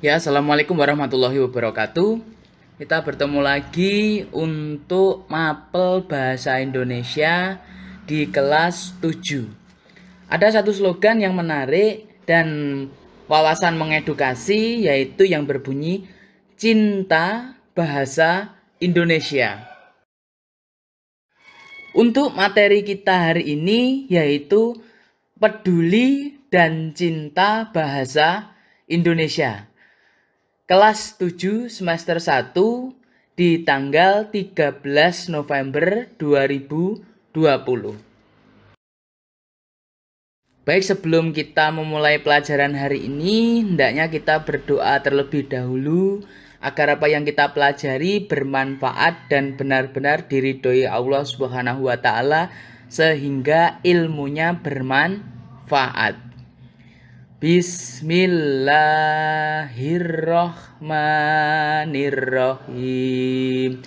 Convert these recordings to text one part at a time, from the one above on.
Ya, assalamualaikum warahmatullahi wabarakatuh. Kita bertemu lagi untuk mapel bahasa Indonesia di kelas 7. Ada satu slogan yang menarik dan wawasan mengedukasi, yaitu yang berbunyi cinta bahasa Indonesia. Untuk materi kita hari ini yaitu peduli dan cinta bahasa Indonesia. Kelas 7 semester 1 di tanggal 13 November 2020. Baik, sebelum kita memulai pelajaran hari ini, hendaknya kita berdoa terlebih dahulu agar apa yang kita pelajari bermanfaat dan benar-benar diridhoi Allah Subhanahu wa taala sehingga ilmunya bermanfaat. Bismillahirrahmanirrahim.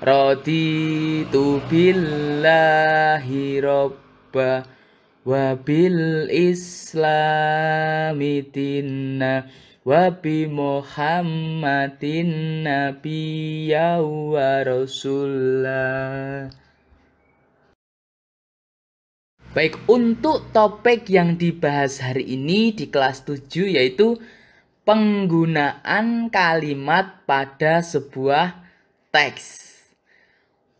Raditu billahi robba wa bil islami dinna wa bi Muhammadin nabiyya wa rasulah. Baik, untuk topik yang dibahas hari ini di kelas 7 yaitu penggunaan kalimat pada sebuah teks.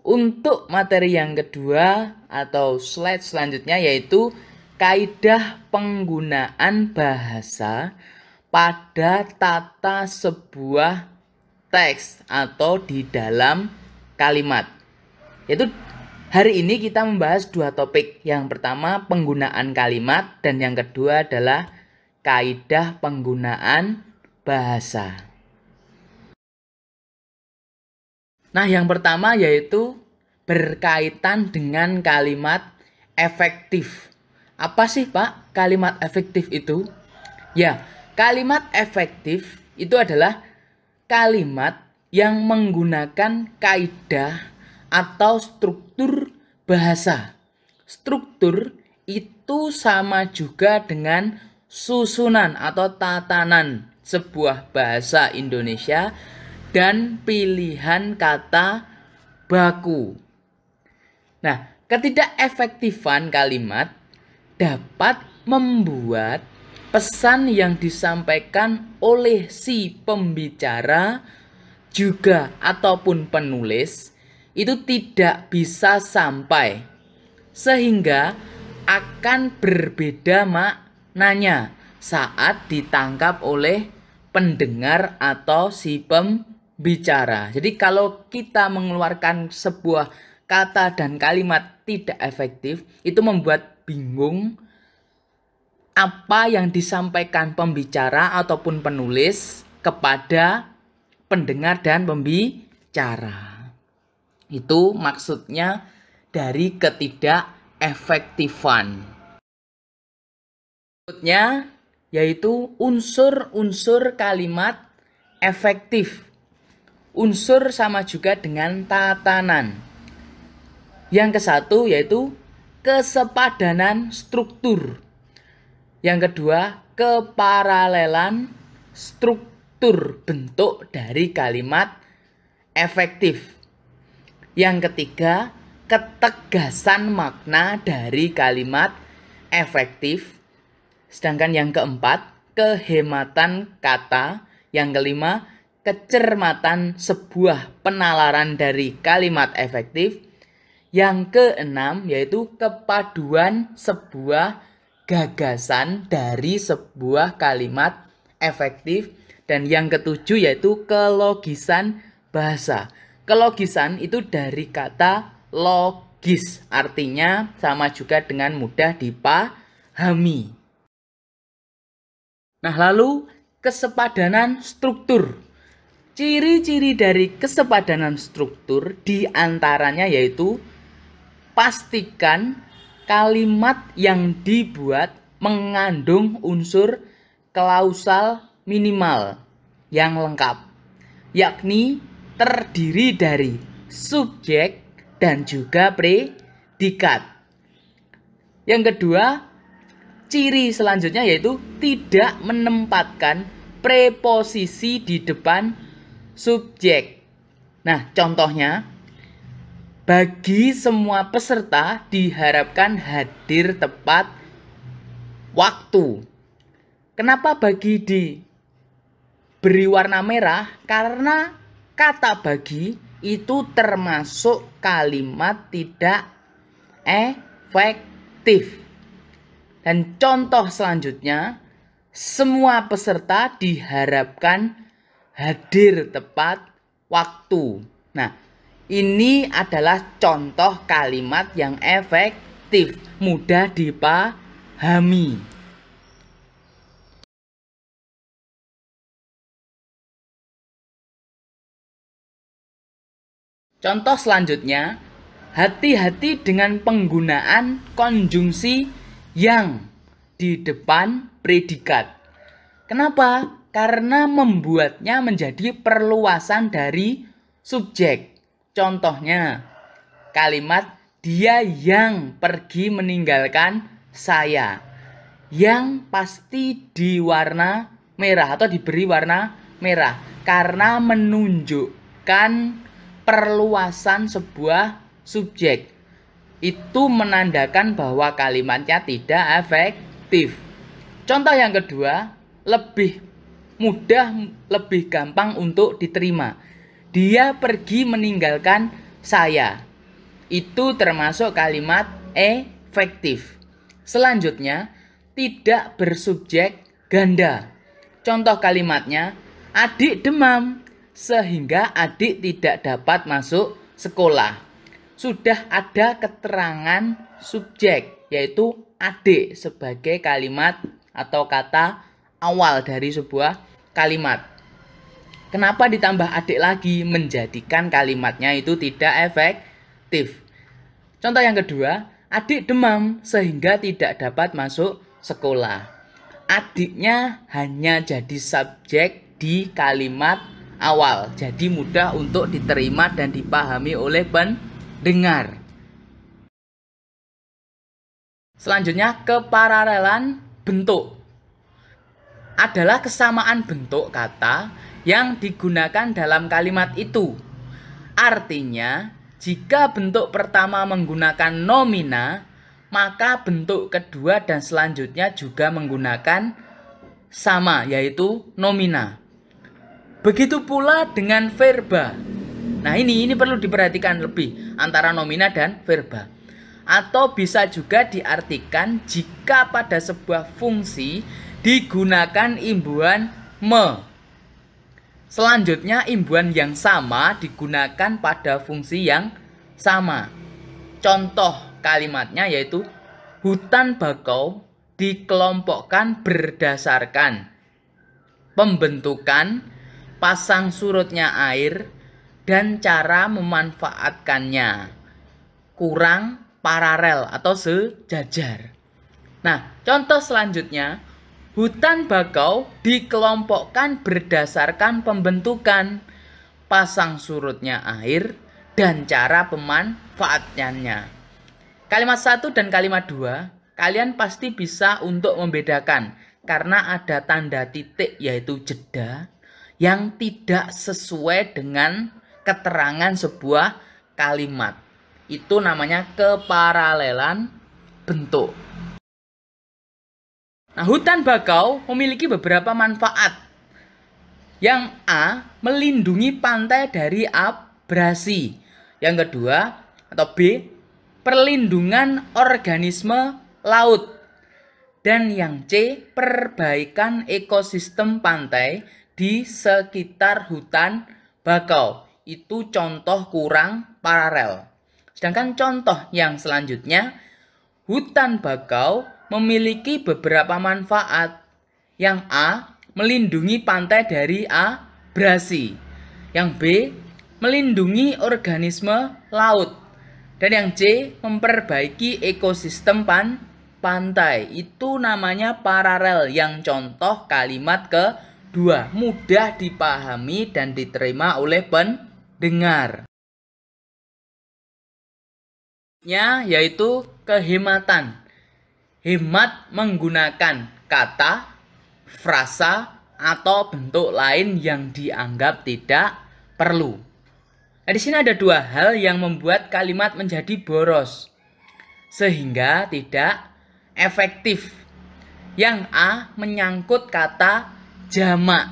Untuk materi yang kedua atau slide selanjutnya yaitu kaidah penggunaan bahasa pada tata sebuah teks atau di dalam kalimat. Yaitu hari ini kita membahas dua topik. Yang pertama penggunaan kalimat dan yang kedua adalah kaidah penggunaan bahasa. Nah, yang pertama yaitu berkaitan dengan kalimat efektif. Apa sih, Pak, kalimat efektif itu? Ya, kalimat efektif itu adalah kalimat yang menggunakan kaidah atau struktur bahasa. Struktur itu sama juga dengan susunan atau tatanan sebuah bahasa Indonesia dan pilihan kata baku. Nah, ketidakefektifan kalimat dapat membuat pesan yang disampaikan oleh si pembicara juga ataupun penulis itu tidak bisa sampai, sehingga akan berbeda maknanya saat ditangkap oleh pendengar atau si pembicara. Jadi kalau kita mengeluarkan sebuah kata dan kalimat tidak efektif, itu membuat bingung apa yang disampaikan pembicara ataupun penulis kepada pendengar dan pembicara. Itu maksudnya dari ketidakefektifan. Berikutnya yaitu unsur-unsur kalimat efektif. Unsur sama juga dengan tatanan. Yang kesatu yaitu kesepadanan struktur. Yang kedua, keparalelan struktur bentuk dari kalimat efektif. Yang ketiga, ketegasan makna dari kalimat efektif. Sedangkan yang keempat, kehematan kata. Yang kelima, kecermatan sebuah penalaran dari kalimat efektif. Yang keenam, yaitu kepaduan sebuah gagasan dari sebuah kalimat efektif. Dan yang ketujuh, yaitu kelogisan bahasa. Kelogisan itu dari kata logis, artinya sama juga dengan mudah dipahami. Nah, lalu kesepadanan struktur. Ciri-ciri dari kesepadanan struktur diantaranya yaitu pastikan kalimat yang dibuat mengandung unsur klausal minimal yang lengkap, yakni terdiri dari subjek dan juga predikat. Yang kedua, ciri selanjutnya yaitu tidak menempatkan preposisi di depan subjek. Nah, contohnya, bagi semua peserta diharapkan hadir tepat waktu. Kenapa bagi diberi warna merah? Karena kata bagi itu termasuk kalimat tidak efektif. Dan contoh selanjutnya, semua peserta diharapkan hadir tepat waktu. Nah, ini adalah contoh kalimat yang efektif, mudah dipahami. Contoh selanjutnya, hati-hati dengan penggunaan konjungsi yang di depan predikat. Kenapa? Karena membuatnya menjadi perluasan dari subjek. Contohnya, kalimat dia yang pergi meninggalkan saya. Yang pasti diwarna merah atau diberi warna merah karena menunjukkan perluasan sebuah subjek. Itu menandakan bahwa kalimatnya tidak efektif. Contoh yang kedua, lebih mudah, lebih gampang untuk diterima. Dia pergi meninggalkan saya. Itu termasuk kalimat efektif. Selanjutnya, tidak bersubjek ganda. Contoh kalimatnya, adik demam sehingga adik tidak dapat masuk sekolah. Sudah ada keterangan subjek, yaitu adik sebagai kalimat atau kata awal dari sebuah kalimat. Kenapa ditambah adik lagi? Menjadikan kalimatnya itu tidak efektif. Contoh yang kedua, adik demam sehingga tidak dapat masuk sekolah. Adiknya hanya jadi subjek di kalimat awal, jadi mudah untuk diterima dan dipahami oleh pendengar. Selanjutnya, kepararelan bentuk adalah kesamaan bentuk kata yang digunakan dalam kalimat itu. Artinya, jika bentuk pertama menggunakan nomina, maka bentuk kedua dan selanjutnya juga menggunakan sama, yaitu nomina. Begitu pula dengan verba. Nah, ini perlu diperhatikan lebih antara nomina dan verba. Atau bisa juga diartikan jika pada sebuah fungsi digunakan imbuhan me. Selanjutnya imbuhan yang sama digunakan pada fungsi yang sama. Contoh kalimatnya yaitu hutan bakau dikelompokkan berdasarkan pembentukan, pasang surutnya air, dan cara memanfaatkannya. Kurang paralel atau sejajar. Nah, contoh selanjutnya, hutan bakau dikelompokkan berdasarkan pembentukan, pasang surutnya air, dan cara pemanfaatannya. Kalimat 1 dan kalimat 2, kalian pasti bisa untuk membedakan karena ada tanda titik yaitu jeda yang tidak sesuai dengan keterangan sebuah kalimat. Itu namanya keparalelan bentuk. Nah, hutan bakau memiliki beberapa manfaat. Yang A, melindungi pantai dari abrasi. Yang kedua, atau B, perlindungan organisme laut. Dan yang C, perbaikan ekosistem pantai di sekitar hutan bakau. Itu contoh kurang paralel. Sedangkan contoh yang selanjutnya, hutan bakau memiliki beberapa manfaat. Yang A, melindungi pantai dari abrasi. Yang B, melindungi organisme laut. Dan yang C, memperbaiki ekosistem pantai. Itu namanya paralel yang contoh kalimat kedua. Mudah dipahami dan diterima oleh pendengar. Yaitu kehematan. Hemat menggunakan kata, frasa, atau bentuk lain yang dianggap tidak perlu. Nah, di sini ada dua hal yang membuat kalimat menjadi boros sehingga tidak efektif. Yang A menyangkut kata jamak.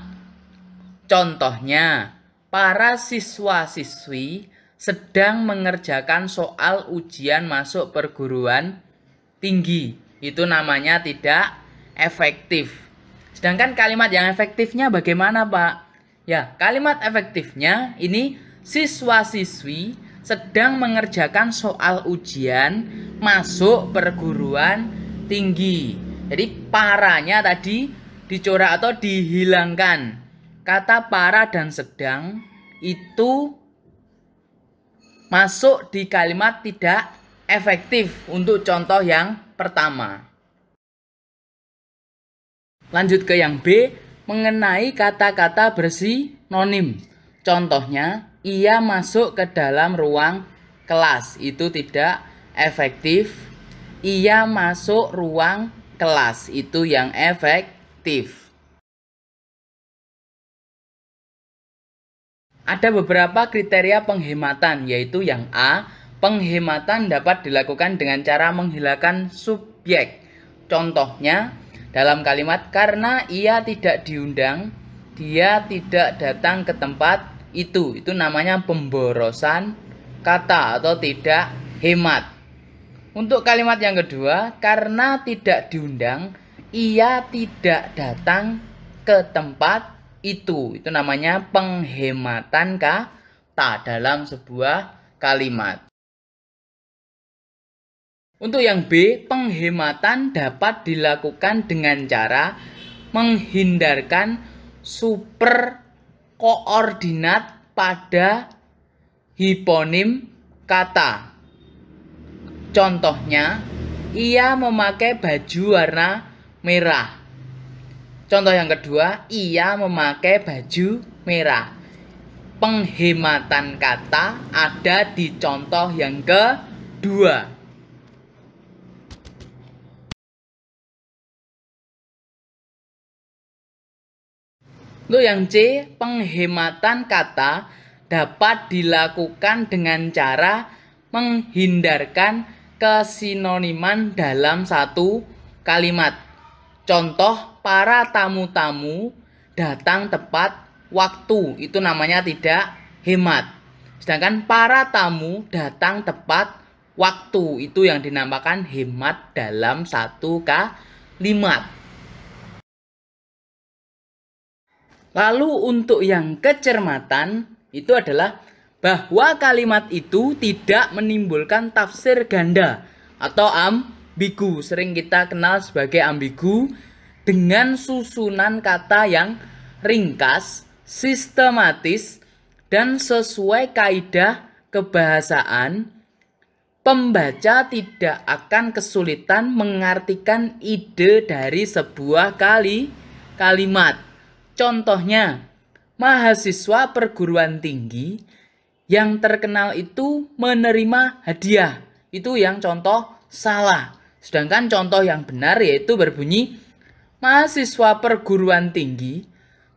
Contohnya, para siswa-siswi sedang mengerjakan soal ujian masuk perguruan tinggi. Itu namanya tidak efektif. Sedangkan kalimat yang efektifnya bagaimana, Pak? Ya, kalimat efektifnya ini siswa-siswi sedang mengerjakan soal ujian masuk perguruan tinggi. Jadi paranya tadi dicorak atau dihilangkan. Kata para dan sedang itu masuk di kalimat tidak efektif untuk contoh yang pertama. Lanjut ke yang B, mengenai kata-kata bersinonim. Contohnya, ia masuk ke dalam ruang kelas. Itu tidak efektif. Ia masuk ruang kelas. Itu yang efektif. Ada beberapa kriteria penghematan, yaitu yang A, penghematan dapat dilakukan dengan cara menghilangkan subjek. Contohnya, dalam kalimat karena ia tidak diundang, dia tidak datang ke tempat itu. Itu namanya pemborosan kata atau tidak hemat. Untuk kalimat yang kedua, karena tidak diundang, ia tidak datang ke tempat itu. Itu namanya penghematan kata dalam sebuah kalimat. Untuk yang B, penghematan dapat dilakukan dengan cara menghindarkan super koordinat pada hiponim kata. Contohnya, ia memakai baju warna merah. Contoh yang kedua, ia memakai baju merah. Penghematan kata ada di contoh yang kedua. Untuk yang C, penghematan kata dapat dilakukan dengan cara menghindarkan kesinoniman dalam satu kalimat. Contoh, para tamu-tamu datang tepat waktu. Itu namanya tidak hemat. Sedangkan para tamu datang tepat waktu. Itu yang dinamakan hemat dalam satu kalimat. Lalu untuk yang kecermatan itu adalah bahwa kalimat itu tidak menimbulkan tafsir ganda atau ambigu. Sering kita kenal sebagai ambigu dengan susunan kata yang ringkas, sistematis, dan sesuai kaidah kebahasaan. Pembaca tidak akan kesulitan mengartikan ide dari sebuah kalimat. Contohnya, mahasiswa perguruan tinggi yang terkenal itu menerima hadiah. Itu yang contoh salah. Sedangkan contoh yang benar yaitu berbunyi, mahasiswa perguruan tinggi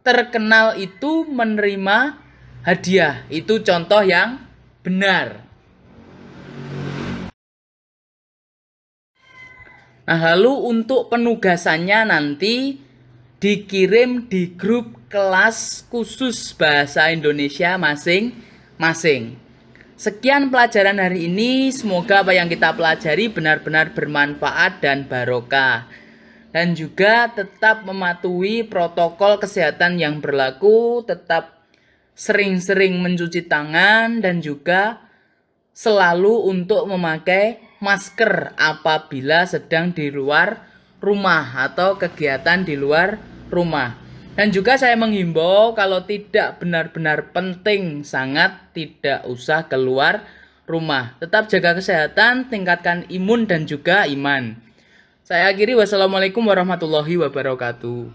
terkenal itu menerima hadiah. Itu contoh yang benar. Nah, lalu untuk penugasannya nanti dikirim di grup kelas khusus bahasa Indonesia masing-masing. Sekian pelajaran hari ini. Semoga apa yang kita pelajari benar-benar bermanfaat dan barokah. Dan juga tetap mematuhi protokol kesehatan yang berlaku. Tetap sering-sering mencuci tangan. Dan juga selalu untuk memakai masker apabila sedang di luar rumah atau kegiatan di luar rumah. Dan juga saya menghimbau kalau tidak benar-benar penting, sangat tidak usah keluar rumah. Tetap jaga kesehatan, tingkatkan imun dan juga iman. Saya akhiri, wassalamualaikum warahmatullahi wabarakatuh.